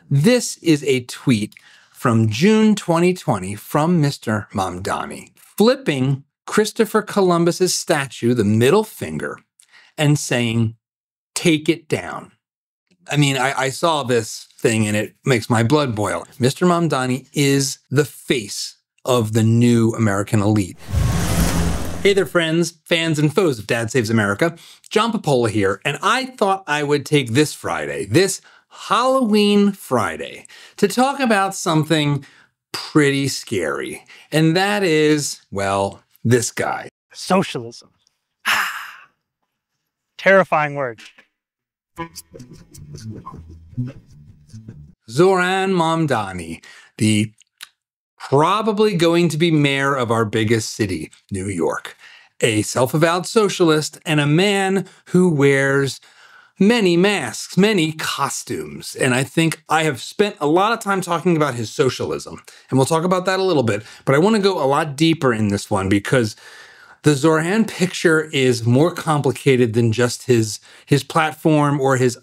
This is a tweet from June 2020 from Mr. Mamdani, flipping Christopher Columbus's statue, the middle finger, and saying, "Take it down." I mean, I saw this thing and it makes my blood boil. Mr. Mamdani is the face of the new American elite. Hey there, friends, fans, and foes of Dad Saves America. John Popola here, and I thought I would take this Friday, this Halloween Friday, to talk about something pretty scary. And that is, well, this guy. Socialism. Terrifying word. Zohran Mamdani, the probably going to be mayor of our biggest city, New York, a self-avowed socialist and a man who wears many masks, many costumes. And I think I have spent a lot of time talking about his socialism, and we'll talk about that a little bit, but I want to go a lot deeper in this one because the Zohran picture is more complicated than just his platform or his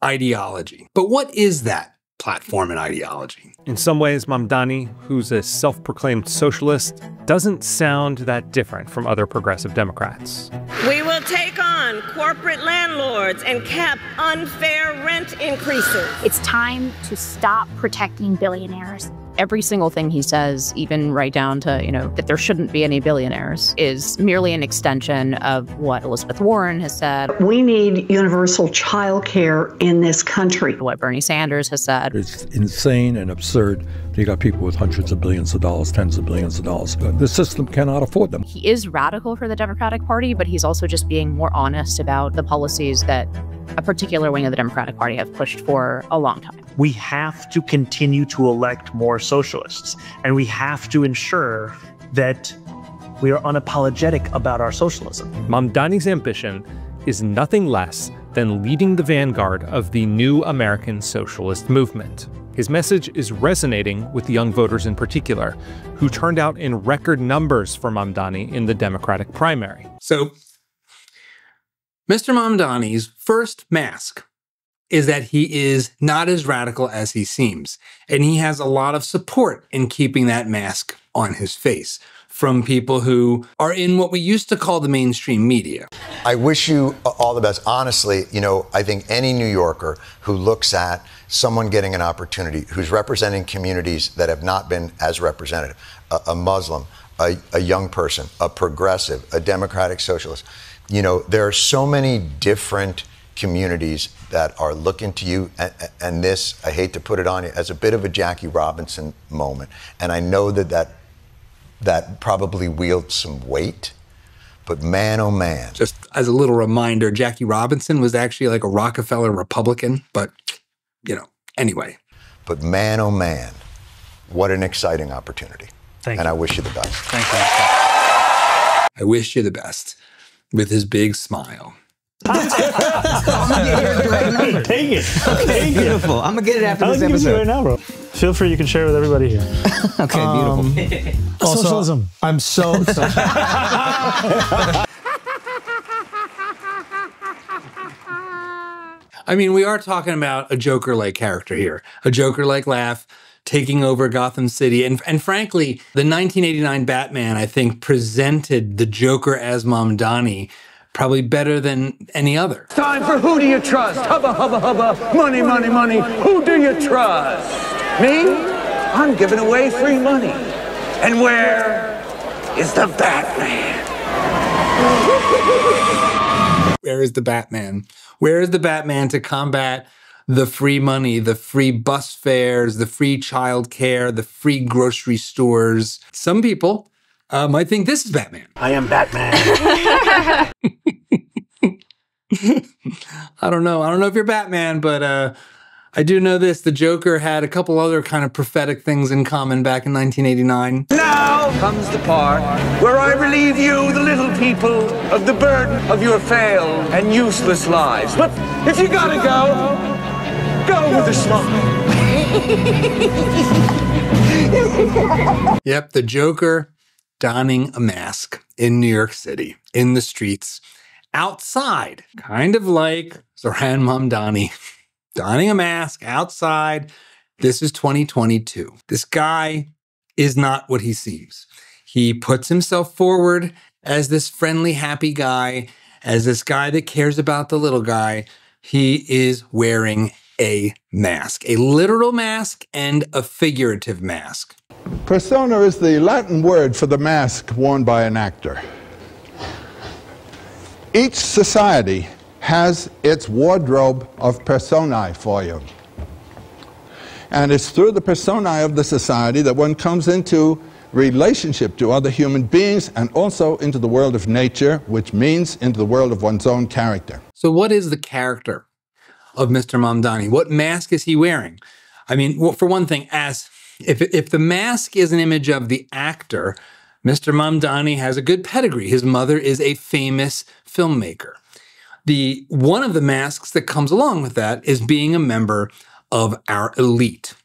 ideology. But what is that platform and ideology? In some ways, Mamdani, who's a self-proclaimed socialist, doesn't sound that different from other progressive Democrats. We will take on corporate landlords and cap unfair rent increases. It's time to stop protecting billionaires. Every single thing he says, even right down to, that there shouldn't be any billionaires, is merely an extension of what Elizabeth Warren has said. We need universal child care in this country. What Bernie Sanders has said. It's insane and absurd. You got people with hundreds of billions of dollars, tens of billions of dollars. The system cannot afford them. He is radical for the Democratic Party, but he's also just being more honest about the policies that a particular wing of the Democratic Party have pushed for a long time. We have to continue to elect more socialists, and we have to ensure that we are unapologetic about our socialism. Mamdani's ambition is nothing less than leading the vanguard of the new American socialist movement. His message is resonating with young voters in particular, who turned out in record numbers for Mamdani in the Democratic primary. So, Mr. Mamdani's first mask is that he is not as radical as he seems, and he has a lot of support in keeping that mask on his face from people who are in what we used to call the mainstream media. I wish you all the best. Honestly, I think any New Yorker who looks at someone getting an opportunity, who's representing communities that have not been as represented, a Muslim, a young person, a progressive, a democratic socialist, there are so many different communities that are looking to you, and this, I hate to put it on you, as a bit of a Jackie Robinson moment. And I know that probably wields some weight, but man, oh man. Just as a little reminder, Jackie Robinson was actually like a Rockefeller Republican, but, anyway. But man, oh man, what an exciting opportunity. Thank you. And I wish you the best. Thank you. I wish you the best, with his big smile. I'm gonna get here right now. Take it. Okay, beautiful. I'm gonna get it after this episode. Right now, bro. Feel free, you can share with everybody here. Okay, beautiful. Also, socialism. I'm so I mean, we are talking about a Joker-like character here, a Joker-like laugh, taking over Gotham City. And frankly, the 1989 Batman, I think, presented the Joker as Mamdani probably better than any other. Time for Who Do You Trust? Hubba, hubba, hubba. Money, money, money. Who do you trust? Me? I'm giving away free money. And where is the Batman? Where is the Batman? Where is the Batman to combat the free money, the free bus fares, the free child care, the free grocery stores? Some people might think this is Batman. I am Batman. I don't know. I don't know if you're Batman, but I do know this. The Joker had a couple other kind of prophetic things in common back in 1989. Now comes the part where I relieve you, the little people, of the burden of your failed and useless lives. But if you gotta go with a smile. Yep, the Joker donning a mask in New York City, in the streets, outside, kind of like Zohran Mamdani, donning a mask outside, This is 2022. This guy is not what he seems. He puts himself forward as this friendly, happy guy, as this guy that cares about the little guy. He is wearing a mask, a literal mask and a figurative mask. Persona is the Latin word for the mask worn by an actor. Each society has its wardrobe of personae for you. And it's through the personae of the society that one comes into relationship to other human beings and also into the world of nature, which means into the world of one's own character. So what is the character of Mr. Mamdani? What mask is he wearing? I mean, well, for one thing, if the mask is an image of the actor, Mr. Mamdani has a good pedigree. His mother is a famous filmmaker. One of the masks that comes along with that is being a member of our elite.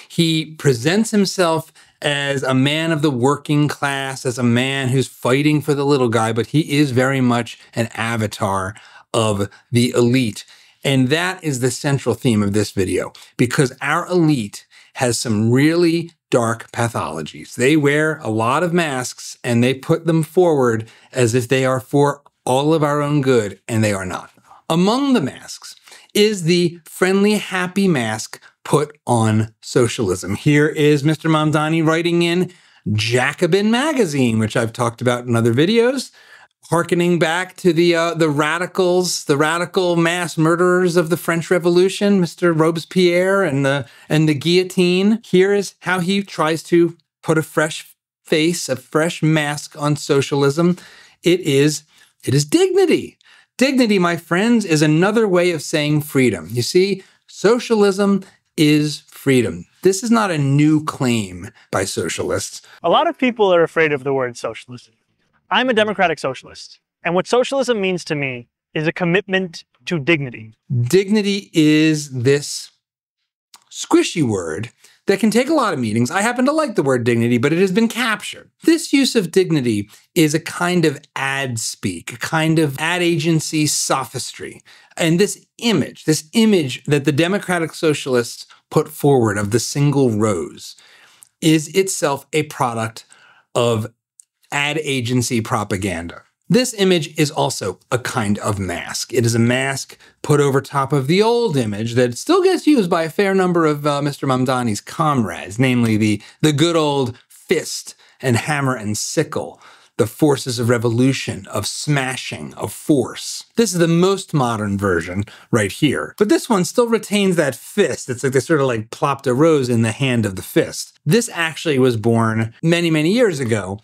He presents himself as a man of the working class, as a man who's fighting for the little guy, but he is very much an avatar of the elite. And that is the central theme of this video, because our elite has some really dark pathologies. They wear a lot of masks and they put them forward as if they are for all of our own good, and they are not. Among the masks is the friendly, happy mask put on socialism. Here is Mr. Mamdani writing in Jacobin magazine, which I've talked about in other videos, hearkening back to the radicals, the radical mass murderers of the French Revolution, Mr. Robespierre and the guillotine. Here is how he tries to put a fresh face, a fresh mask on socialism. It is dignity. Dignity, my friends, is another way of saying freedom. You see, socialism is freedom. This is not a new claim by socialists. A lot of people are afraid of the word socialism. I'm a democratic socialist, and what socialism means to me is a commitment to dignity. Dignity is this squishy word that can take a lot of meanings. I happen to like the word dignity, but it has been captured. This use of dignity is a kind of ad speak, a kind of ad agency sophistry. And this image that the democratic socialists put forward of the single rose is itself a product of ad agency propaganda. This image is also a kind of mask. It is a mask put over top of the old image that still gets used by a fair number of Mr. Mamdani's comrades, namely the good old fist and hammer and sickle, the forces of revolution, of smashing, of force. This is the most modern version right here. But this one still retains that fist. It's like they sort of like plopped a rose in the hand of the fist. This actually was born many, many years ago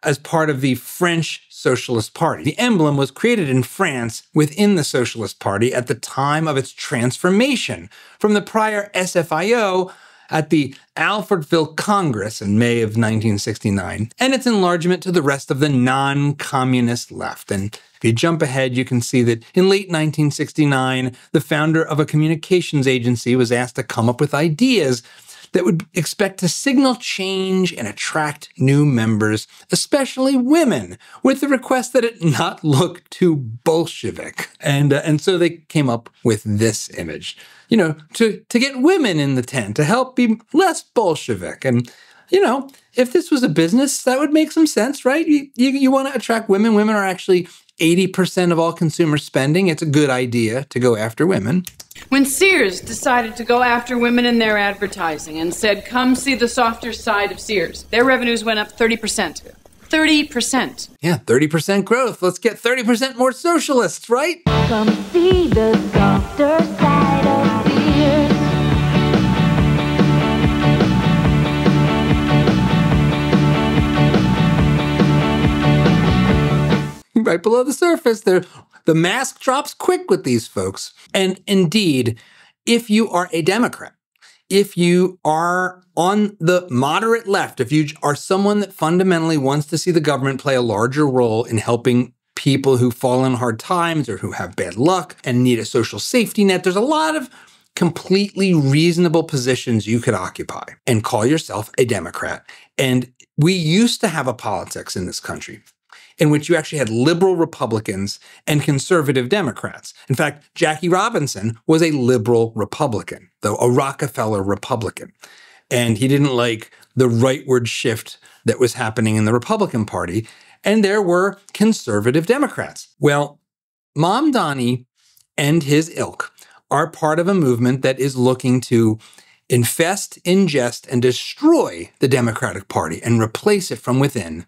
as part of the French Socialist Party. The emblem was created in France within the Socialist Party at the time of its transformation from the prior SFIO at the Alfredville Congress in May of 1969, and its enlargement to the rest of the non-communist left. And if you jump ahead, you can see that in late 1969, the founder of a communications agency was asked to come up with ideas that would expect to signal change and attract new members, especially women, with the request that it not look too Bolshevik. And so they came up with this image, you know, to get women in the tent, to help be less Bolshevik. And, you know, if this was a business, that would make some sense, right? You want to attract women. Women are actually 80% of all consumer spending. It's a good idea to go after women. When Sears decided to go after women in their advertising and said, come see the softer side of Sears, their revenues went up 30%. 30%. Yeah, 30% growth. Let's get 30% more socialists, right? Come see the softer side of Sears. Right below the surface, the mask drops quick with these folks. And indeed, if you are a Democrat, if you are on the moderate left, if you are someone that fundamentally wants to see the government play a larger role in helping people who fall in hard times or who have bad luck and need a social safety net, there's a lot of completely reasonable positions you could occupy and call yourself a Democrat. And we used to have a politics in this country in which you actually had liberal Republicans and conservative Democrats. In fact, Jackie Robinson was a liberal Republican, though a Rockefeller Republican. And he didn't like the rightward shift that was happening in the Republican Party. And there were conservative Democrats. Well, Mamdani and his ilk are part of a movement that is looking to infest, ingest, and destroy the Democratic Party and replace it from within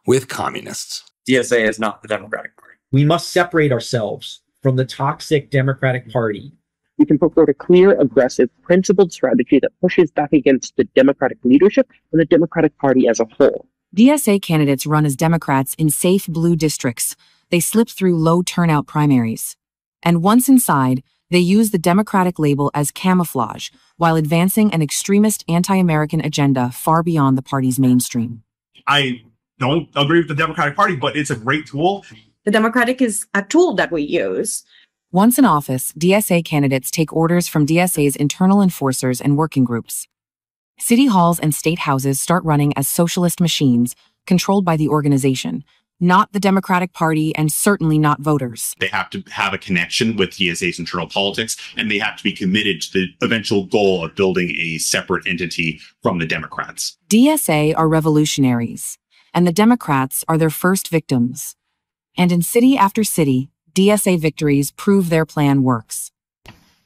with communists. DSA is not the Democratic Party. We must separate ourselves from the toxic Democratic Party. We can put forward a clear, aggressive, principled strategy that pushes back against the Democratic leadership and the Democratic Party as a whole. DSA candidates run as Democrats in safe blue districts. They slip through low turnout primaries. And once inside, they use the Democratic label as camouflage while advancing an extremist anti-American agenda far beyond the party's mainstream. I don't agree with the Democratic Party, but it's a great tool. The Democratic is a tool that we use. Once in office, DSA candidates take orders from DSA's internal enforcers and working groups. City halls and state houses start running as socialist machines controlled by the organization, not the Democratic Party, and certainly not voters. They have to have a connection with DSA's internal politics, and they have to be committed to the eventual goal of building a separate entity from the Democrats. DSA are revolutionaries, and the Democrats are their first victims. And in city after city, DSA victories prove their plan works.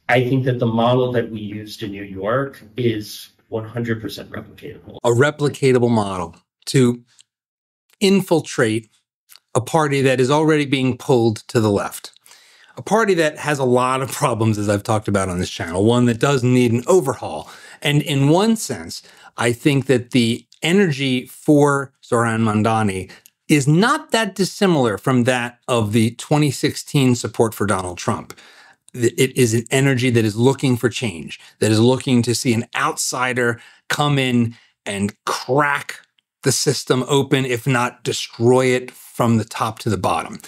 I think that the model that we used in New York is 100% replicatable. A replicatable model to infiltrate a party that is already being pulled to the left. A party that has a lot of problems, as I've talked about on this channel, one that does need an overhaul. And in one sense, I think that the energy for Zohran Mamdani is not that dissimilar from that of the 2016 support for Donald Trump. It is an energy that is looking for change, that is looking to see an outsider come in and crack the system open, if not destroy it from the top to the bottom.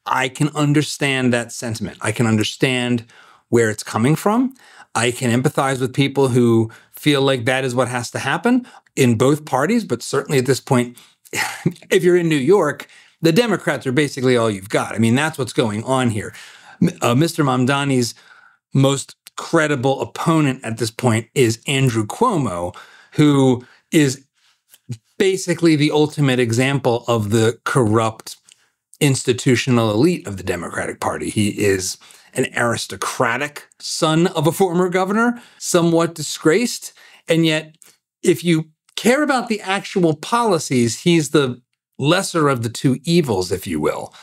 I can understand that sentiment. I can understand where it's coming from. I can empathize with people who feel like that is what has to happen in both parties, but certainly at this point, if you're in New York, the Democrats are basically all you've got. I mean, that's what's going on here. Mr. Mamdani's most credible opponent at this point is Andrew Cuomo, who is basically the ultimate example of the corrupt institutional elite of the Democratic Party. He is an aristocratic son of a former governor, somewhat disgraced. And yet, if you care about the actual policies, he's the lesser of the two evils, if you will.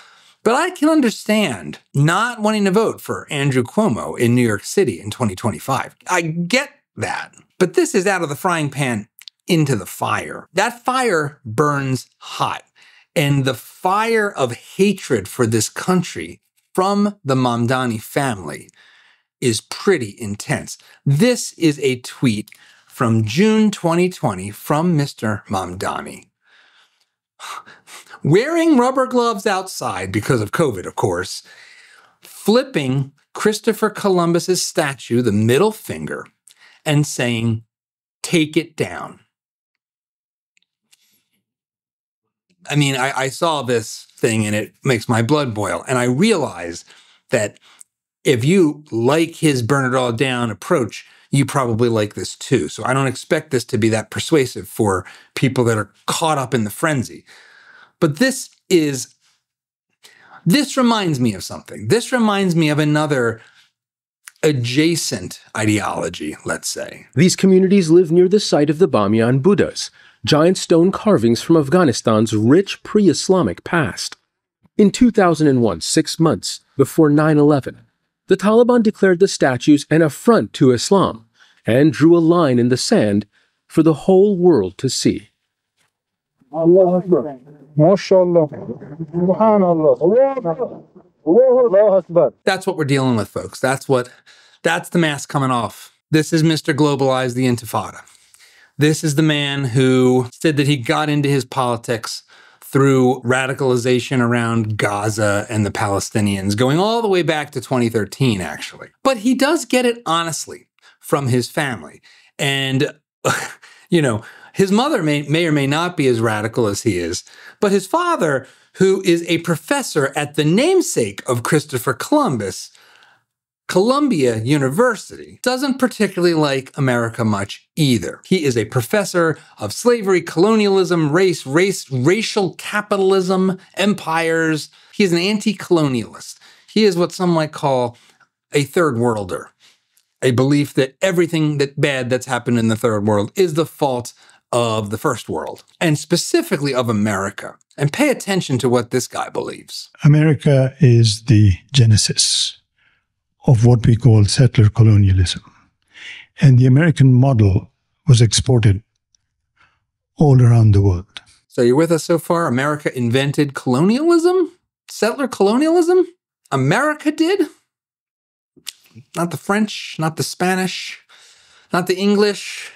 But I can understand not wanting to vote for Andrew Cuomo in New York City in 2025. I get that. But this is out of the frying pan into the fire. That fire burns hot. And the fire of hatred for this country from the Mamdani family is pretty intense. This is a tweet from June 2020 from Mr. Mamdani. Wearing rubber gloves outside because of COVID, of course, flipping Christopher Columbus's statue, the middle finger, and saying, "Take it down." I mean, I saw this thing and it makes my blood boil. And I realize that if you like his burn it all down approach, you probably like this too. So I don't expect this to be that persuasive for people that are caught up in the frenzy. But this reminds me of something. This reminds me of another adjacent ideology, let's say. These communities live near the site of the Bamyan Buddhas, giant stone carvings from Afghanistan's rich pre-Islamic past. In 2001, 6 months before 9/11, the Taliban declared the statues an affront to Islam and drew a line in the sand for the whole world to see. Allah Akbar. MashaAllah. Subhanallah. Allah Akbar. That's what we're dealing with, folks. That's the mask coming off. This is Mr. Globalize the Intifada. This is the man who said that he got into his politics through radicalization around Gaza and the Palestinians, going all the way back to 2013, actually. But he does get it honestly from his family. And, you know, his mother may or may not be as radical as he is, but his father who is a professor at the namesake of Christopher Columbus, Columbia University, doesn't particularly like America much either. He is a professor of slavery, colonialism, racial capitalism, empires. He is an anti-colonialist. He is what some might call a third worlder, a belief that everything bad that's happened in the third world is the fault of the first world, and specifically of America. And pay attention to what this guy believes. America is the genesis of what we call settler colonialism. And the American model was exported all around the world. So you're with us so far? America invented colonialism? Settler colonialism? America did? Not the French, not the Spanish, not the English,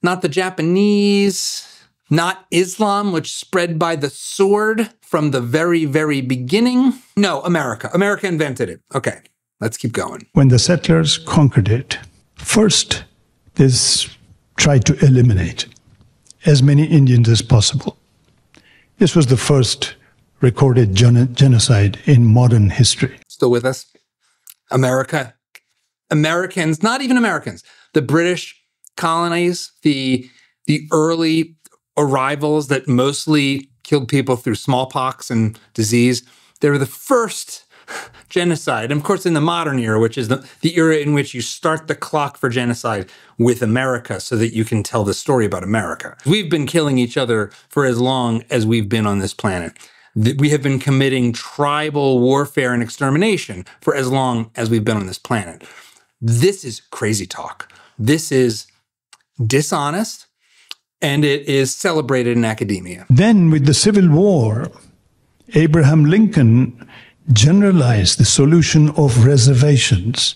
not the Japanese, not Islam, which spread by the sword from the very, very beginning. No, America. America invented it. Okay. Let's keep going. When the settlers conquered it, first they tried to eliminate as many Indians as possible. This was the first recorded genocide in modern history. Still with us? Americans, not even Americans, the British colonies, the early arrivals that mostly killed people through smallpox and disease, they were the first genocide. And of course, in the modern era, which is the era in which you start the clock for genocide with America so that you can tell the story about America. We've been killing each other for as long as we've been on this planet. We have been committing tribal warfare and extermination for as long as we've been on this planet. This is crazy talk. This is dishonest, and it is celebrated in academia. Then with the Civil War, Abraham Lincoln generalized the solution of reservations.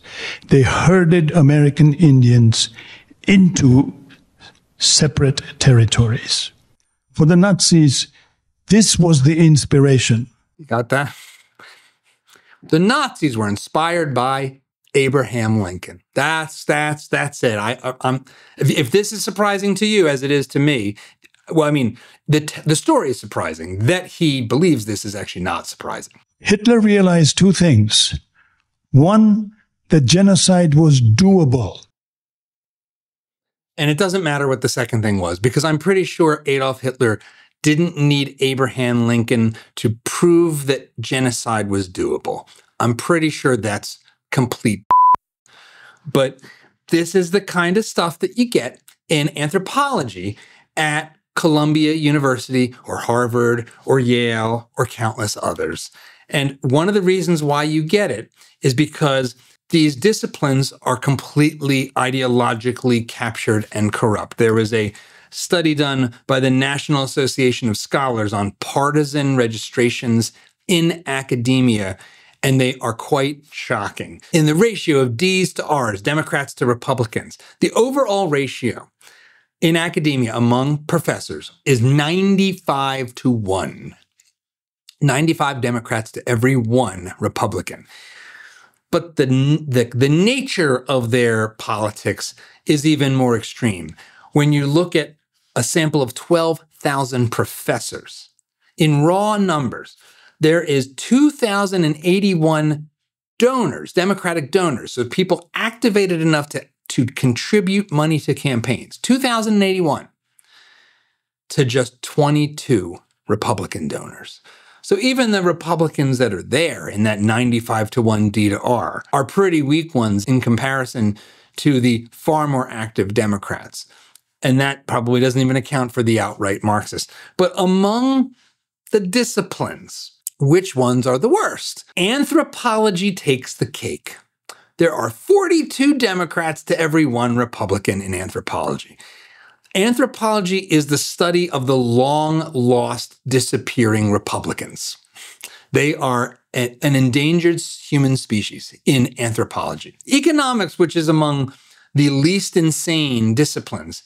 They herded American Indians into separate territories. For the Nazis, this was the inspiration. You got that? The Nazis were inspired by Abraham Lincoln. That's it. If this is surprising to you as it is to me, well, I mean, the story is surprising. That he believes this is actually not surprising. Hitler realized two things. One, that genocide was doable. And it doesn't matter what the second thing was, because I'm pretty sure Adolf Hitler didn't need Abraham Lincoln to prove that genocide was doable. I'm pretty sure that's complete. But this is the kind of stuff that you get in anthropology at Columbia University or Harvard or Yale or countless others. And one of the reasons why you get it is because these disciplines are completely ideologically captured and corrupt. There was a study done by the National Association of Scholars on partisan registrations in academia, and they are quite shocking. In the ratio of D's to R's, Democrats to Republicans, the overall ratio in academia among professors is 95 to 1. 95 Democrats to every 1 Republican. But the nature of their politics is even more extreme. When you look at a sample of 12,000 professors, in raw numbers, there is 2,081 donors, Democratic donors, so people activated enough to contribute money to campaigns, 2,081 to just 22 Republican donors. So even the Republicans that are there in that 95 to 1 D to R are pretty weak ones in comparison to the far more active Democrats. And that probably doesn't even account for the outright Marxists. But among the disciplines, which ones are the worst? Anthropology takes the cake. There are 42 Democrats to every 1 Republican in anthropology. Anthropology is the study of the long-lost, disappearing Republicans. They are an endangered human species in anthropology. Economics, which is among the least insane disciplines,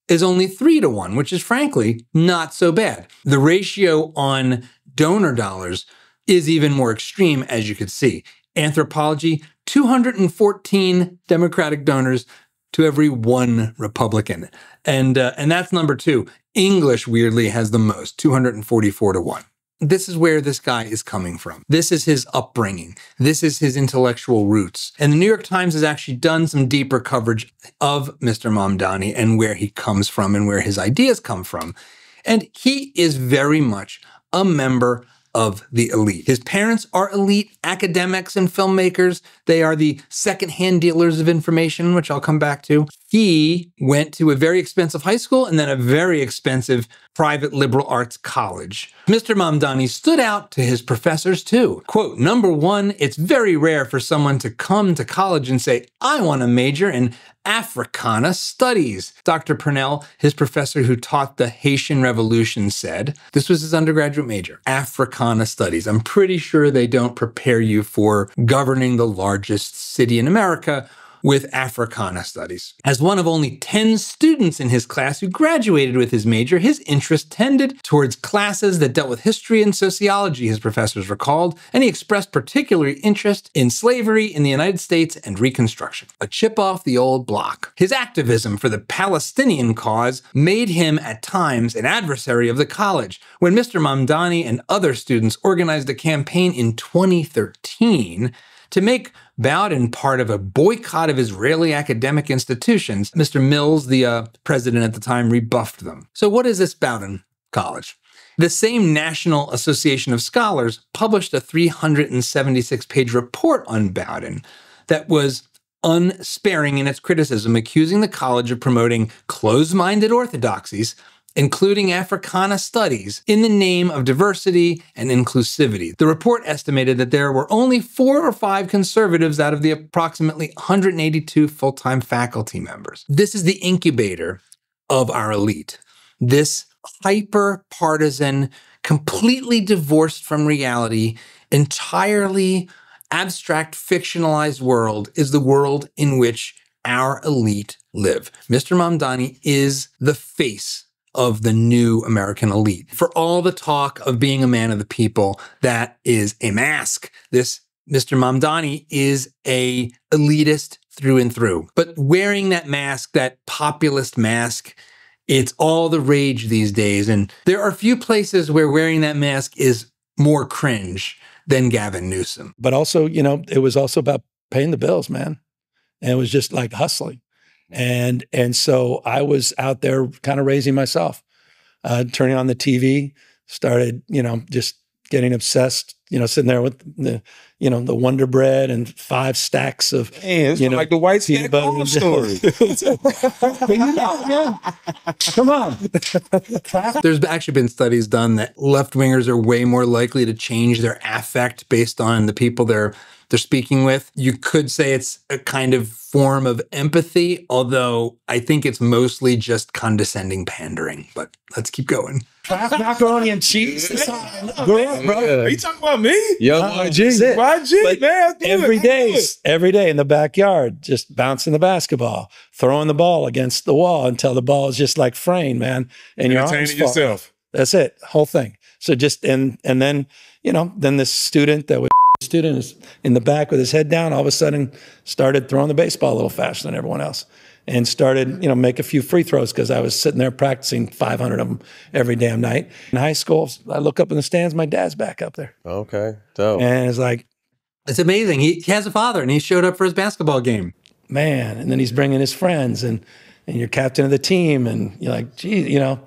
is only 3 to 1, which is frankly not so bad. The ratio on donor dollars is even more extreme, as you could see. Anthropology, 214 Democratic donors to every 1 Republican. And that's number 2. English, weirdly, has the most, 244 to 1. this is where this guy is coming from. This is his upbringing. This is his intellectual roots. And the New York Times has actually done some deeper coverage of Mr. Mamdani and where he comes from and where his ideas come from. And he is very much a member of the elite. His parents are elite academics and filmmakers. They are the secondhand dealers of information, which I'll come back to. He went to a very expensive high school and then a very expensive private liberal arts college. Mr. Mamdani stood out to his professors too. Quote, number one, it's very rare for someone to come to college and say, I want to major in Africana Studies. Dr. Purnell, his professor who taught the Haitian Revolution, said, this was his undergraduate major, Africana Studies. I'm pretty sure they don't prepare you for governing the largest city in America with Africana Studies. As one of only 10 students in his class who graduated with his major, his interest tended towards classes that dealt with history and sociology, his professors recalled, and he expressed particular interest in slavery in the United States and Reconstruction. A chip off the old block. His activism for the Palestinian cause made him at times an adversary of the college. When Mr. Mamdani and other students organized a campaign in 2013 to make Bowdoin part of a boycott of Israeli academic institutions, Mr. Mills, the president at the time, rebuffed them. So what is this Bowdoin College? The same National Association of Scholars published a 376-page report on Bowdoin that was unsparing in its criticism, accusing the college of promoting closed-minded orthodoxies, including Africana Studies, in the name of diversity and inclusivity. The report estimated that there were only 4 or 5 conservatives out of the approximately 182 full-time faculty members. This is the incubator of our elite. This hyper-partisan, completely divorced from reality, entirely abstract, fictionalized world is the world in which our elite live. Mr. Mamdani is the face of the new American elite. For all the talk of being a man of the people, that is a mask. This Mr. Mamdani is a elitist through and through. But wearing that mask, that populist mask, it's all the rage these days. And there are few places where wearing that mask is more cringe than Gavin Newsom. But also, you know, it was also about paying the bills, man. And it was just like hustling. And so I was out there kind of raising myself, turning on the TV, started, you know, just getting obsessed, you know, sitting there with the, you know, the Wonder Bread and 5 stacks of, you know, like the White Scat story. Come on. There's actually been studies done that left-wingers are way more likely to change their affect based on the people they're speaking with. You could say it's a kind of form of empathy, although I think it's mostly just condescending pandering. But let's keep going. Macaroni and cheese. Bro. Are you talking about me? Yeah, YG, man. Every day in the backyard, just bouncing the basketball, throwing the ball against the wall until the ball is just like fraying, man. And you're entertaining yourself. That's it, whole thing. So just and then, you know, then this student that was student is in the back with his head down, all of a sudden started throwing the baseball a little faster than everyone else and started, you know, make a few free throws because I was sitting there practicing 500 of them every damn night. In high school, I look up in the stands, my dad's back up there. Okay, dope. And it's like, it's amazing. He has a father and he showed up for his basketball game. Man, and then he's bringing his friends and you're captain of the team and you're like, geez, you know.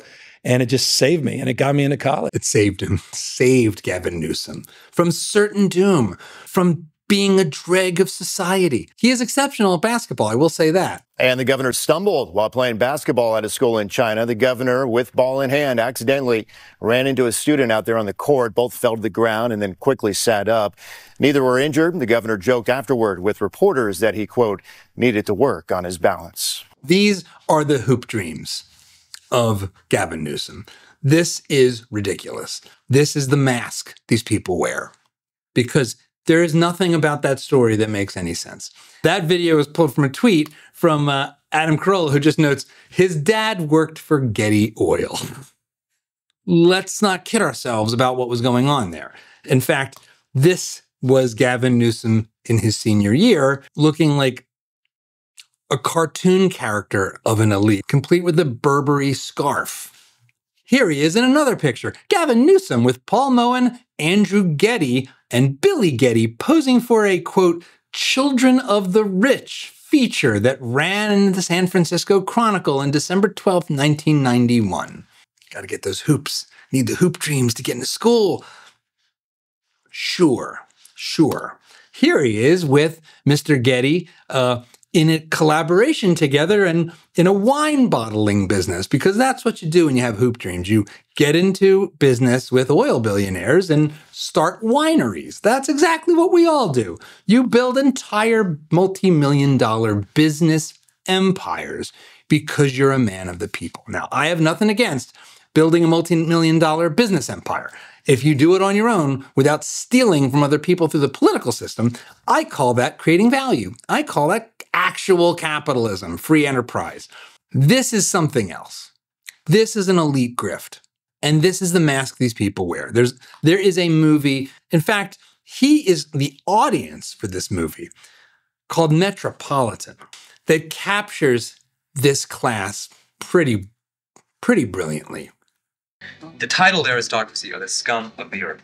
And it just saved me, and it got me into college. It saved him, saved Gavin Newsom from certain doom, from being a dreg of society. He is exceptional at basketball, I will say that. And the governor stumbled while playing basketball at a school in China. The governor, with ball in hand, accidentally ran into a student out there on the court. Both fell to the ground and then quickly sat up. Neither were injured. The governor joked afterward with reporters that he, quote, needed to work on his balance. These are the hoop dreams of Gavin Newsom. This is ridiculous. This is the mask these people wear because there is nothing about that story that makes any sense. That video was pulled from a tweet from Adam Carolla, who just notes, his dad worked for Getty Oil. Let's not kid ourselves about what was going on there. In fact, this was Gavin Newsom in his senior year, looking like a cartoon character of an elite, complete with a Burberry scarf. Here he is in another picture. Gavin Newsom with Paul Moen, Andrew Getty, and Billy Getty posing for a, quote, Children of the Rich feature that ran in the San Francisco Chronicle on December 12th, 1991. Gotta get those hoops. Need the hoop dreams to get into school. Sure. Here he is with Mr. Getty in a collaboration together and in a wine bottling business, because that's what you do when you have hoop dreams. You get into business with oil billionaires and start wineries. That's exactly what we all do. You build entire multi-million-dollar business empires because you're a man of the people. Now, I have nothing against building a multi-million-dollar business empire. If you do it on your own without stealing from other people through the political system, I call that creating value. I call that actual capitalism, free enterprise. This is something else. This is an elite grift. And this is the mask these people wear. There is a movie, in fact, he is the audience for this movie called Metropolitan that captures this class pretty brilliantly. The titled aristocracy are the scum of the earth.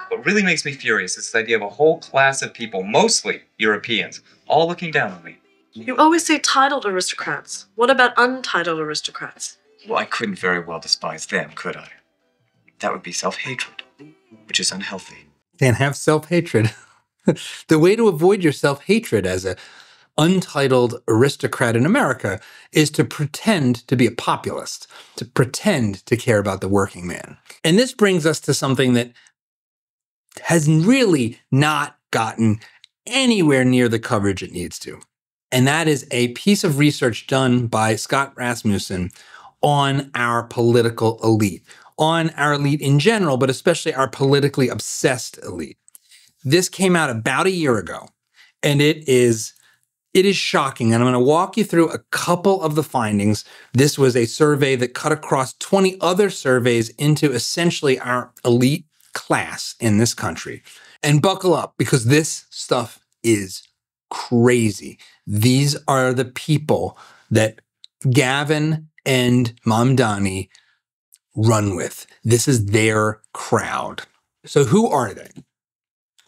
What really makes me furious is this idea of a whole class of people, mostly Europeans, all looking down on me. You always say titled aristocrats. What about untitled aristocrats? Well, I couldn't very well despise them, could I? That would be self-hatred, which is unhealthy. Can't have self-hatred. The way to avoid your self-hatred as a untitled aristocrat in America is to pretend to be a populist, to pretend to care about the working man. And this brings us to something that has really not gotten anywhere near the coverage it needs to. And that is a piece of research done by Scott Rasmussen on our political elite, on our elite in general, but especially our politically obsessed elite. This came out about a year ago, and it is shocking, and I'm going to walk you through a couple of the findings. This was a survey that cut across 20 other surveys into essentially our elite class in this country. And buckle up, because this stuff is crazy. These are the people that Gavin and Mamdani run with. This is their crowd. So who are they?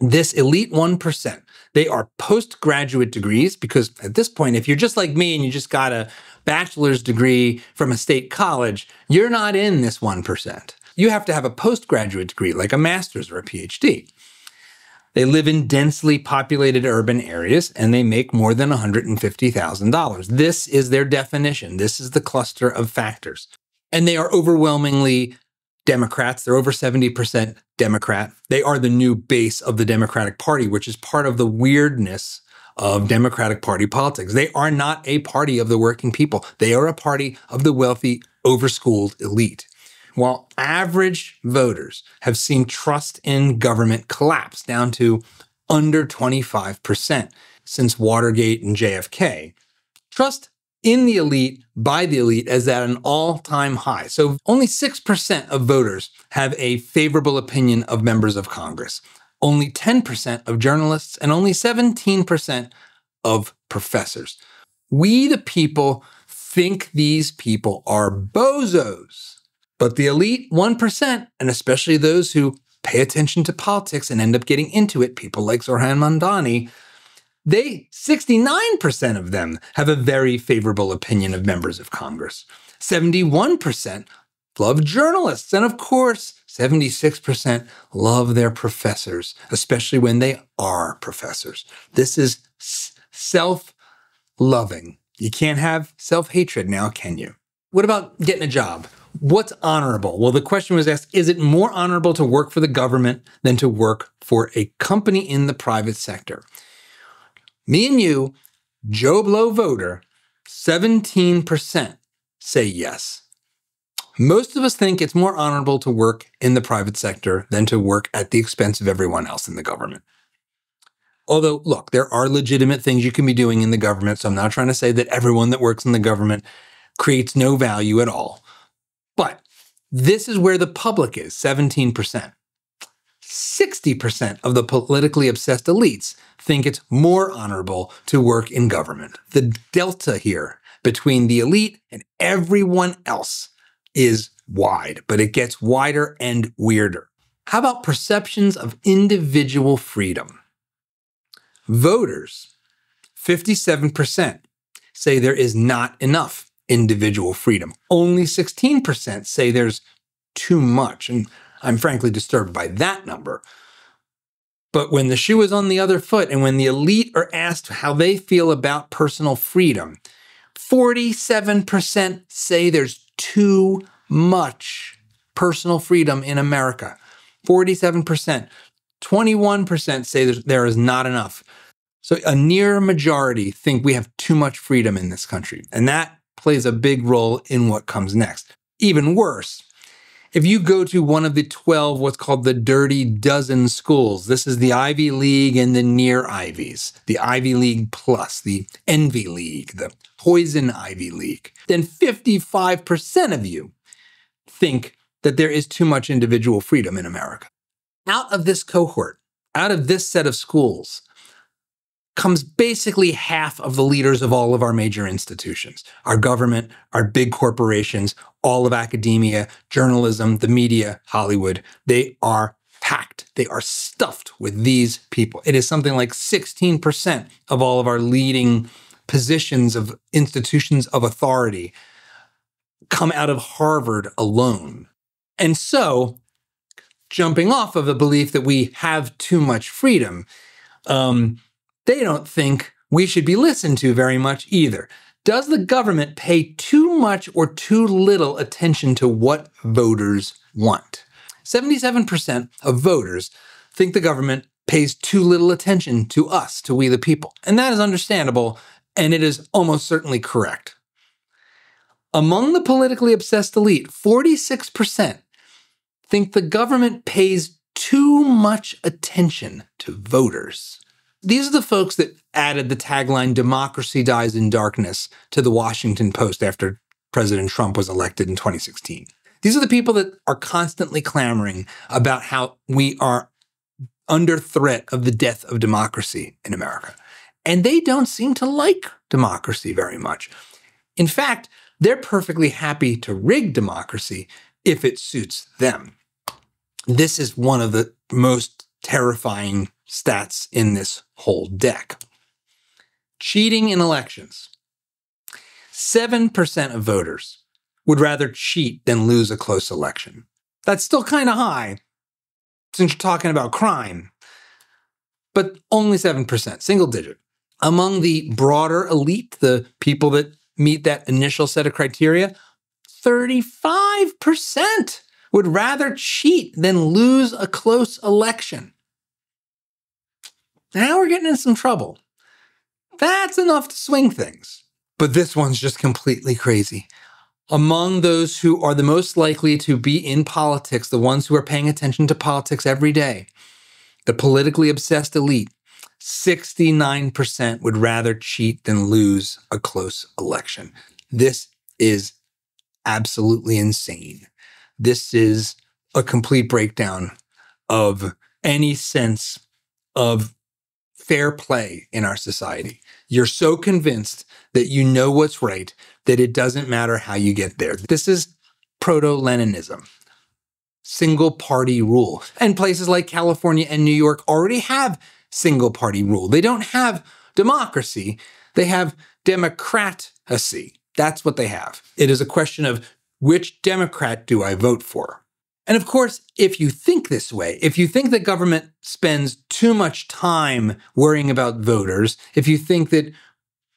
This elite 1%. They are postgraduate degrees, because at this point, if you're just like me and you just got a bachelor's degree from a state college, you're not in this 1%. You have to have a postgraduate degree, like a master's or a PhD. They live in densely populated urban areas, and they make more than $150,000. This is their definition. This is the cluster of factors. And they are overwhelmingly Democrats. They're over 70% Democrat. They are the new base of the Democratic Party, which is part of the weirdness of Democratic Party politics. They are not a party of the working people. They are a party of the wealthy, overschooled elite. While average voters have seen trust in government collapse down to under 25% since Watergate and JFK, trust in the elite, by the elite, is at an all-time high. So only 6% of voters have a favorable opinion of members of Congress, only 10% of journalists, and only 17% of professors. We, the people, think these people are bozos. But the elite 1%, and especially those who pay attention to politics and end up getting into it, people like Zohran Mamdani, 69% of them have a very favorable opinion of members of Congress. 71% love journalists. And of course, 76% love their professors, especially when they are professors. This is self-loving. You can't have self-hatred now, can you? What about getting a job? What's honorable? Well, the question was asked, is it more honorable to work for the government than to work for a company in the private sector? Me and you, Joe Blow voter, 17% say yes. Most of us think it's more honorable to work in the private sector than to work at the expense of everyone else in the government. Although, look, there are legitimate things you can be doing in the government, so I'm not trying to say that everyone that works in the government creates no value at all. But this is where the public is, 17%. 60% of the politically obsessed elites think it's more honorable to work in government. The delta here between the elite and everyone else is wide, but it gets wider and weirder. How about perceptions of individual freedom? Voters, 57%, say there is not enough individual freedom. Only 16% say there's too much. And I'm frankly disturbed by that number. But when the shoe is on the other foot and when the elite are asked how they feel about personal freedom, 47% say there's too much personal freedom in America. 47%. 21% say there is not enough. So a near majority think we have too much freedom in this country. And that plays a big role in what comes next. Even worse, if you go to one of the 12 what's called the Dirty Dozen schools, this is the Ivy League and the near Ivies, the Ivy League Plus, the Envy League, the Poison Ivy League, then 55% of you think that there is too much individual freedom in America. Out of this cohort, out of this set of schools, comes basically half of the leaders of all of our major institutions, our government, our big corporations, all of academia, journalism, the media, Hollywood. They are packed. They are stuffed with these people. It is something like 16% of all of our leading positions of institutions of authority come out of Harvard alone. And so, jumping off of the belief that we have too much freedom, they don't think we should be listened to very much either. Does the government pay too much or too little attention to what voters want? 77% of voters think the government pays too little attention to us, to we the people. And that is understandable, and it is almost certainly correct. Among the politically obsessed elite, 46% think the government pays too much attention to voters. These are the folks that added the tagline, "Democracy dies in darkness," to the Washington Post after President Trump was elected in 2016. These are the people that are constantly clamoring about how we are under threat of the death of democracy in America. And they don't seem to like democracy very much. In fact, they're perfectly happy to rig democracy if it suits them. This is one of the most terrifying stats in this whole deck. Cheating in elections. 7% of voters would rather cheat than lose a close election. That's still kind of high since you're talking about crime, but only 7%, single digit. Among the broader elite, the people that meet that initial set of criteria, 35% would rather cheat than lose a close election. Now we're getting in some trouble. That's enough to swing things. But this one's just completely crazy. Among those who are the most likely to be in politics, the ones who are paying attention to politics every day, the politically obsessed elite, 69% would rather cheat than lose a close election. This is absolutely insane. This is a complete breakdown of any sense of fair play in our society. You're so convinced that you know what's right that it doesn't matter how you get there. This is proto-Leninism, single party rule. And places like California and New York already have single party rule. They don't have democracy. They have democracy. That's what they have. It is a question of which Democrat do I vote for? And of course, if you think this way, if you think that government spends too much time worrying about voters, if you think that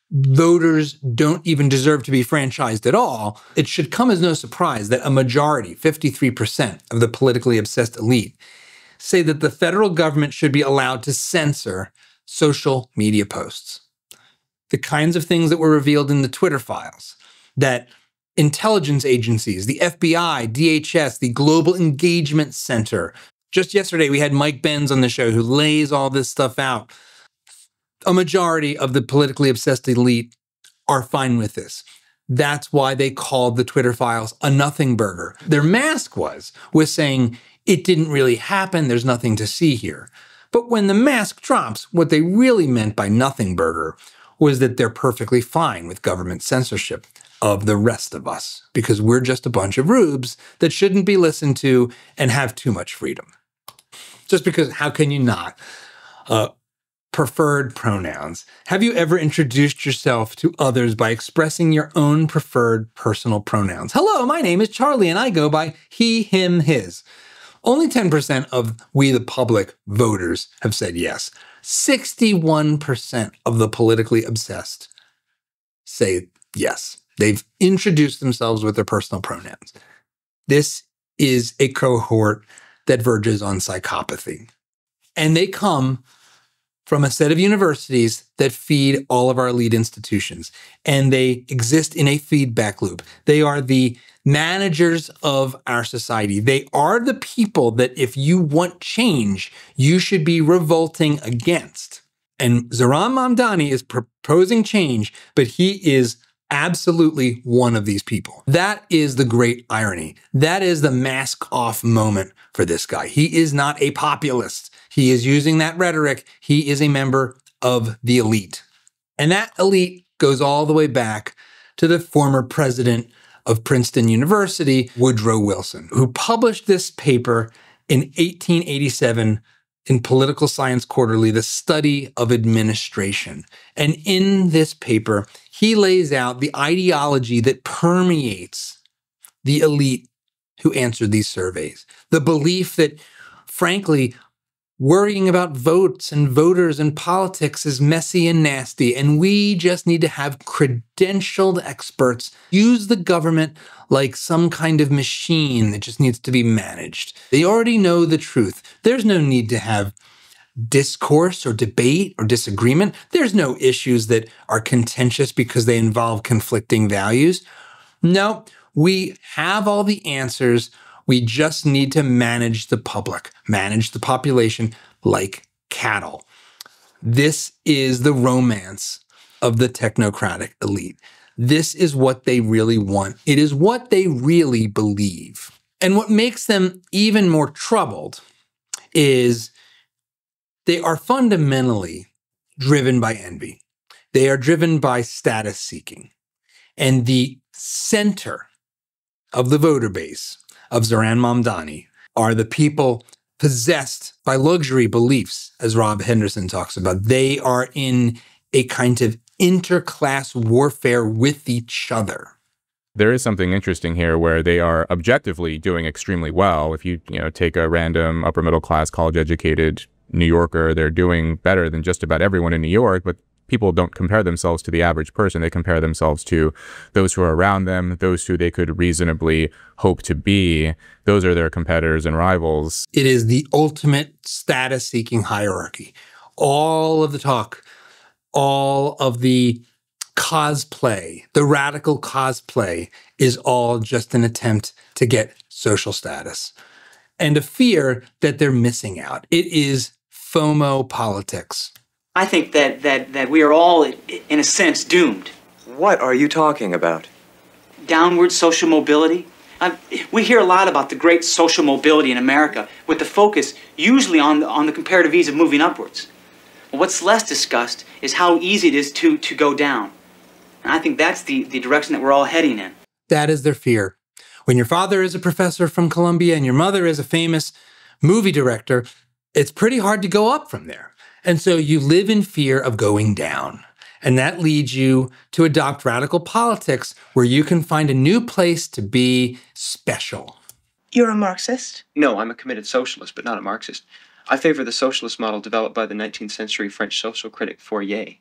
voters don't even deserve to be franchised at all, it should come as no surprise that a majority, 53% of the politically obsessed elite, say that the federal government should be allowed to censor social media posts. The kinds of things that were revealed in the Twitter files, that intelligence agencies, the FBI, DHS, the Global Engagement Center. Just yesterday, we had Mike Benz on the show who lays all this stuff out. A majority of the politically obsessed elite are fine with this. That's why they called the Twitter files a nothing burger. Their mask was saying it didn't really happen, there's nothing to see here. But when the mask drops, what they really meant by nothing burger was that they're perfectly fine with government censorship. of the rest of us, because we're just a bunch of rubes that shouldn't be listened to and have too much freedom. Just because, how can you not? Preferred pronouns. Have you ever introduced yourself to others by expressing your own preferred personal pronouns? Hello, my name is Charlie and I go by he, him, his. Only 10% of we, the public voters, have said yes. 61% of the politically obsessed say yes. They've introduced themselves with their personal pronouns. This is a cohort that verges on psychopathy. And they come from a set of universities that feed all of our elite institutions. And they exist in a feedback loop. They are the managers of our society. They are the people that if you want change, you should be revolting against. And Zohran Mamdani is proposing change, but he is absolutely one of these people. That is the great irony. That is the mask off moment for this guy. He is not a populist. He is using that rhetoric. He is a member of the elite. And that elite goes all the way back to the former president of Princeton University, Woodrow Wilson, who published this paper in 1887 in Political Science Quarterly, The Study of Administration. And in this paper, he lays out the ideology that permeates the elite who answered these surveys. The belief that, frankly, worrying about votes and voters and politics is messy and nasty, and we just need to have credentialed experts use the government like some kind of machine that just needs to be managed. They already know the truth. There's no need to have discourse or debate or disagreement. There's no issues that are contentious because they involve conflicting values. No, we have all the answers. We just need to manage the public, manage the population like cattle. This is the romance of the technocratic elite. This is what they really want. It is what they really believe. And what makes them even more troubled is they are fundamentally driven by envy. They are driven by status seeking. And the center of the voter base of Zohran Mamdani are the people possessed by luxury beliefs, as Rob Henderson talks about. They are in a kind of interclass warfare with each other. There is something interesting here where they are objectively doing extremely well. If you take a random upper middle class, college educated New Yorker, they're doing better than just about everyone in New York, but people don't compare themselves to the average person. They compare themselves to those who are around them, those who they could reasonably hope to be. Those are their competitors and rivals. It is the ultimate status-seeking hierarchy. All of the talk, all of the cosplay, the radical cosplay is all just an attempt to get social status and a fear that they're missing out. It is FOMO politics. I think that we are all, in a sense, doomed. What are you talking about? Downward social mobility. We hear a lot about the great social mobility in America, with the focus usually on the comparative ease of moving upwards. What's less discussed is how easy it is to go down. And I think that's the direction that we're all heading in. That is their fear. When your father is a professor from Columbia and your mother is a famous movie director, it's pretty hard to go up from there. And so you live in fear of going down. And that leads you to adopt radical politics where you can find a new place to be special. You're a Marxist? No, I'm a committed socialist, but not a Marxist. I favor the socialist model developed by the 19th century French social critic Fourier.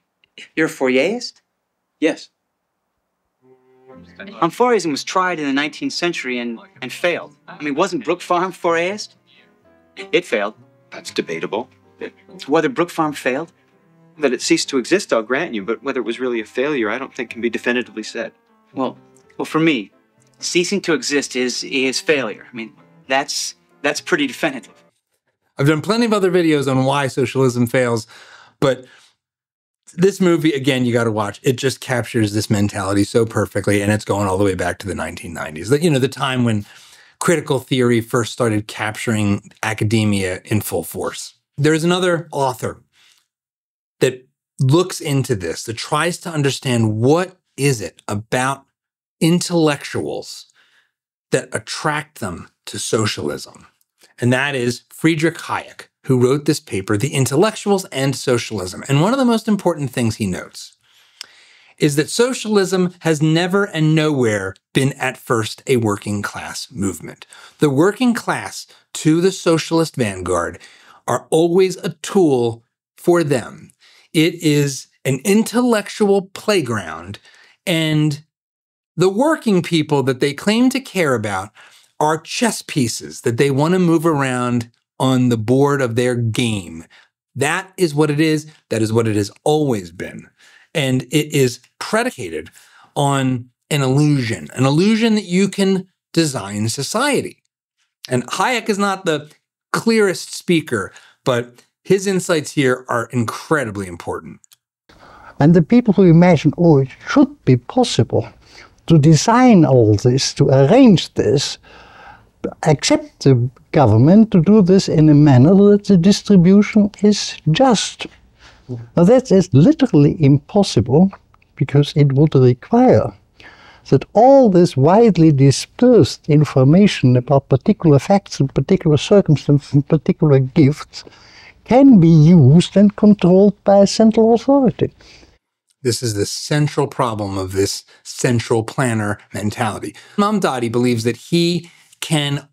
You're a Fourierist? Yes. Fourierism was tried in the 19th century and failed. I mean, wasn't Brook Farm Fourierist? It failed. That's debatable. Whether Brook Farm failed? That it ceased to exist, I'll grant you, but whether it was really a failure, I don't think can be definitively said. Well, for me, ceasing to exist is failure. I mean, that's pretty definitive. I've done plenty of other videos on why socialism fails, but this movie, again, you got to watch. It just captures this mentality so perfectly, and it's going all the way back to the 1990s. The time when critical theory first started capturing academia in full force. There's another author that looks into this, that tries to understand what is it about intellectuals that attract them to socialism. And that is Friedrich Hayek, who wrote this paper, The Intellectuals and Socialism. And one of the most important things he notes is that socialism has never and nowhere been at first a working class movement. The working class to the socialist vanguard are always a tool for them. It is an intellectual playground, and the working people that they claim to care about are chess pieces that they want to move around on the board of their game. That is what it is. That is what it has always been. And it is predicated on an illusion that you can design society. And Hayek is not the clearest speaker, but his insights here are incredibly important. And the people who imagine, oh, it should be possible to design all this, to arrange this, accept the government to do this in a manner that the distribution is just. Now that is literally impossible, because it would require that all this widely dispersed information about particular facts and particular circumstances and particular gifts can be used and controlled by a central authority. This is the central problem of this central planner mentality. Mamdani believes that he can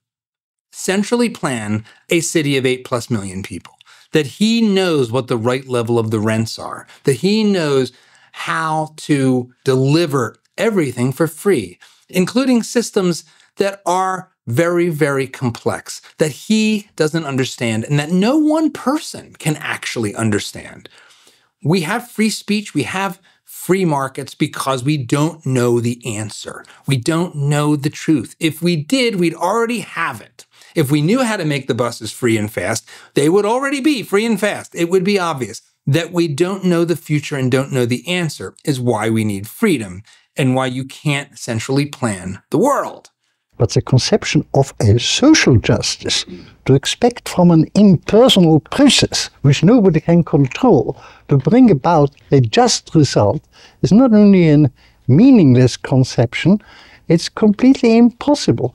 centrally plan a city of 8+ million people, that he knows what the right level of the rents are, that he knows how to deliver everything for free, including systems that are very, very complex, that he doesn't understand and that no one person can actually understand. We have free speech, we have free markets because we don't know the answer. We don't know the truth. If we did, we'd already have it. If we knew how to make the buses free and fast, they would already be free and fast. It would be obvious. That we don't know the future and don't know the answer is why we need freedom and why you can't centrally plan the world. But the conception of a social justice, to expect from an impersonal process, which nobody can control, to bring about a just result, is not only a meaningless conception, it's completely impossible.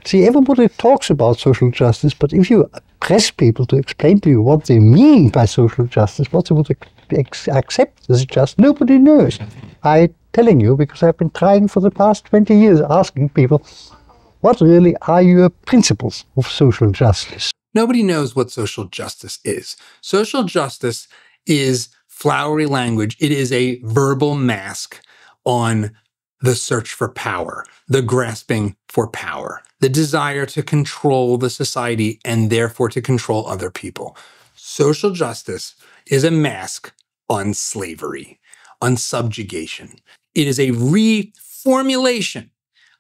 See, everybody talks about social justice, but if you press people to explain to you what they mean by social justice, what they would accept as just, nobody knows. I'm telling you, because I've been trying for the past 20 years, asking people, what really are your principles of social justice? Nobody knows what social justice is. Social justice is flowery language. It is a verbal mask on the search for power, the grasping for power, the desire to control the society and therefore to control other people. Social justice is a mask on slavery, on subjugation. It is a reformulation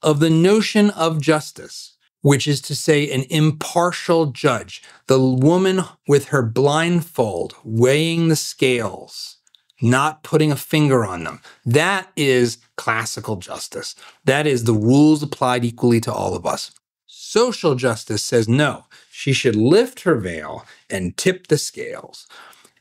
of the notion of justice, which is to say an impartial judge, the woman with her blindfold weighing the scales, not putting a finger on them. That is classical justice. That is the rules applied equally to all of us. Social justice says no, she should lift her veil and tip the scales.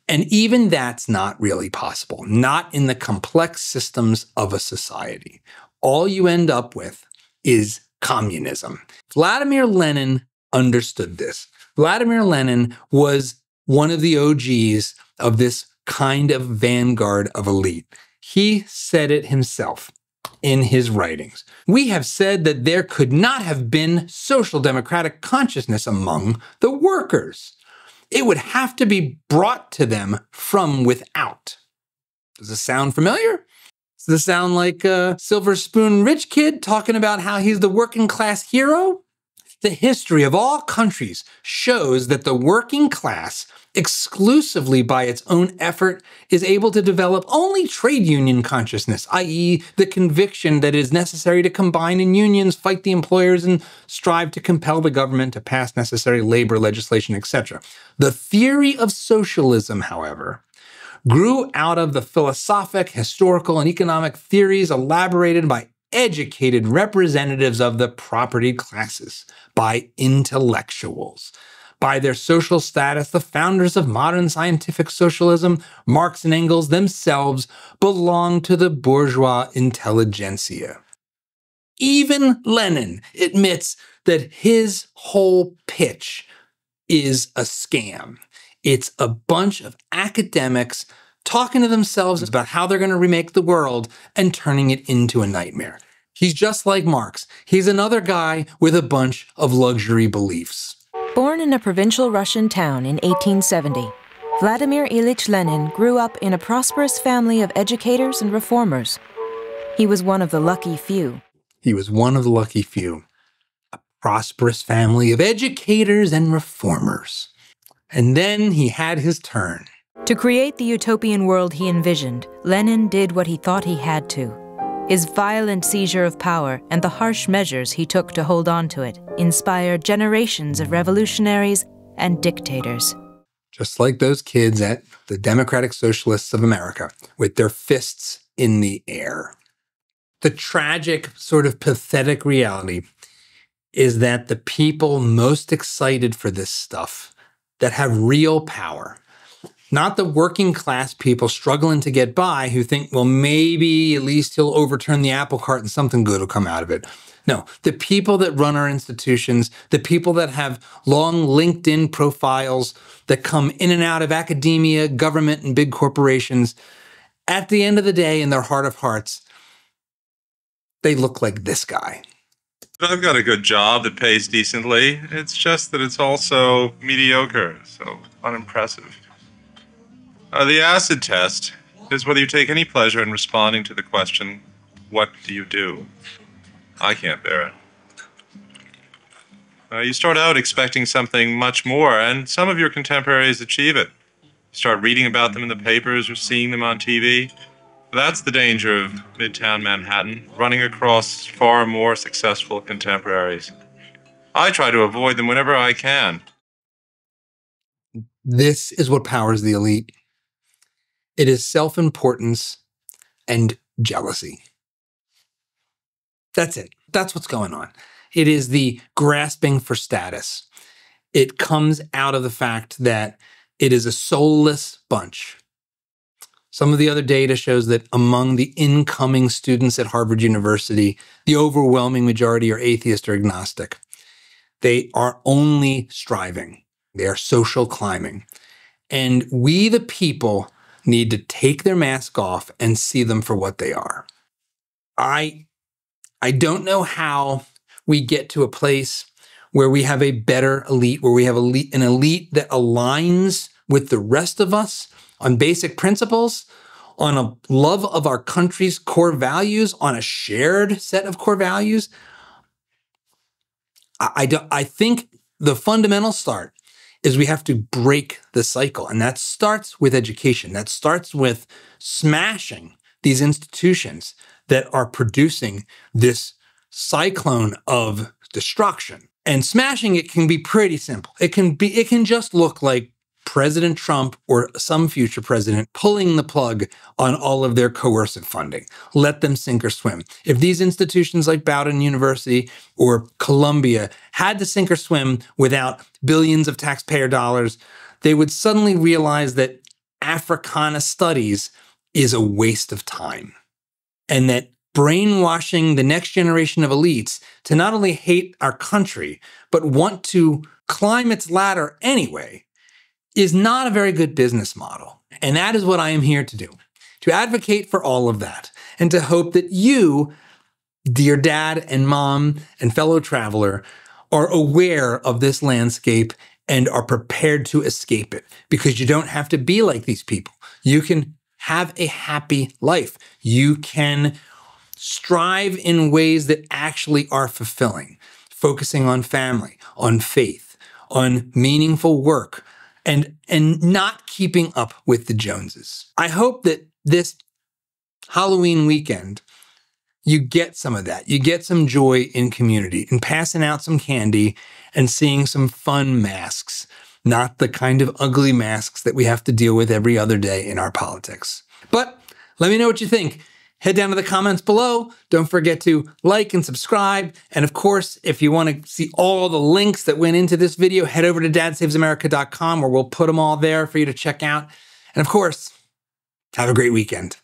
And even that's not really possible, not in the complex systems of a society. All you end up with is communism. Vladimir Lenin understood this. Vladimir Lenin was one of the OGs of this kind of vanguard of elite. He said it himself in his writings. We have said that there could not have been social democratic consciousness among the workers. It would have to be brought to them from without. Does this sound familiar? Does this sound like a silver spoon rich kid talking about how he's the working class hero? The history of all countries shows that the working class, exclusively by its own effort, is able to develop only trade union consciousness, i.e. the conviction that it is necessary to combine in unions, fight the employers, and strive to compel the government to pass necessary labor legislation, etc. The theory of socialism, however, grew out of the philosophic, historical, and economic theories elaborated by educated representatives of the propertied classes, by intellectuals. By their social status, the founders of modern scientific socialism, Marx and Engels themselves, belonged to the bourgeois intelligentsia. Even Lenin admits that his whole pitch is a scam. It's a bunch of academics talking to themselves about how they're going to remake the world and turning it into a nightmare. He's just like Marx. He's another guy with a bunch of luxury beliefs. Born in a provincial Russian town in 1870, Vladimir Ilyich Lenin grew up in a prosperous family of educators and reformers. He was one of the lucky few. He was one of the lucky few. A prosperous family of educators and reformers. And then he had his turn. To create the utopian world he envisioned, Lenin did what he thought he had to. His violent seizure of power and the harsh measures he took to hold on to it inspired generations of revolutionaries and dictators. Just like those kids at the Democratic Socialists of America, with their fists in the air. The tragic, sort of pathetic reality is that the people most excited for this stuff, that have real power, not the working class people struggling to get by who think, well, maybe at least he'll overturn the apple cart and something good will come out of it. No, the people that run our institutions, the people that have long LinkedIn profiles that come in and out of academia, government, and big corporations, at the end of the day, in their heart of hearts, they look like this guy. I've got a good job that pays decently. It's just that it's also mediocre, so unimpressive. The acid test is whether you take any pleasure in responding to the question, what do you do? I can't bear it. You start out expecting something much more, and some of your contemporaries achieve it. You start reading about them in the papers or seeing them on TV. That's the danger of Midtown Manhattan, running across far more successful contemporaries. I try to avoid them whenever I can. This is what powers the elite. It is self-importance and jealousy. That's it. That's what's going on. It is the grasping for status. It comes out of the fact that it is a soulless bunch. Some of the other data shows that among the incoming students at Harvard University, the overwhelming majority are atheist or agnostic. They are only striving. They are social climbing. And we, the people, need to take their mask off and see them for what they are. I don't know how we get to a place where we have a better elite, where we have an elite that aligns with the rest of us on basic principles, on a love of our country's core values, on a shared set of core values. I think the fundamental start is we have to break the cycle. And that starts with education. That starts with smashing these institutions that are producing this cyclone of destruction. And smashing it can be pretty simple. It can just look like President Trump or some future president pulling the plug on all of their coercive funding. Let them sink or swim. If these institutions like Bowdoin University or Columbia had to sink or swim without billions of taxpayer dollars, they would suddenly realize that Africana studies is a waste of time. And that brainwashing the next generation of elites to not only hate our country, but want to climb its ladder anyway, is not a very good business model. And that is what I am here to do, to advocate for all of that, and to hope that you, dear dad and mom and fellow traveler, are aware of this landscape and are prepared to escape it, because you don't have to be like these people. You can have a happy life. You can strive in ways that actually are fulfilling, focusing on family, on faith, on meaningful work, and not keeping up with the Joneses. I hope that this Halloween weekend, you get some of that. You get some joy in community and passing out some candy and seeing some fun masks, not the kind of ugly masks that we have to deal with every other day in our politics. But let me know what you think. Head down to the comments below. Don't forget to like and subscribe. And of course, if you want to see all the links that went into this video, head over to dadsavesamerica.com, where we'll put them all there for you to check out. And of course, have a great weekend.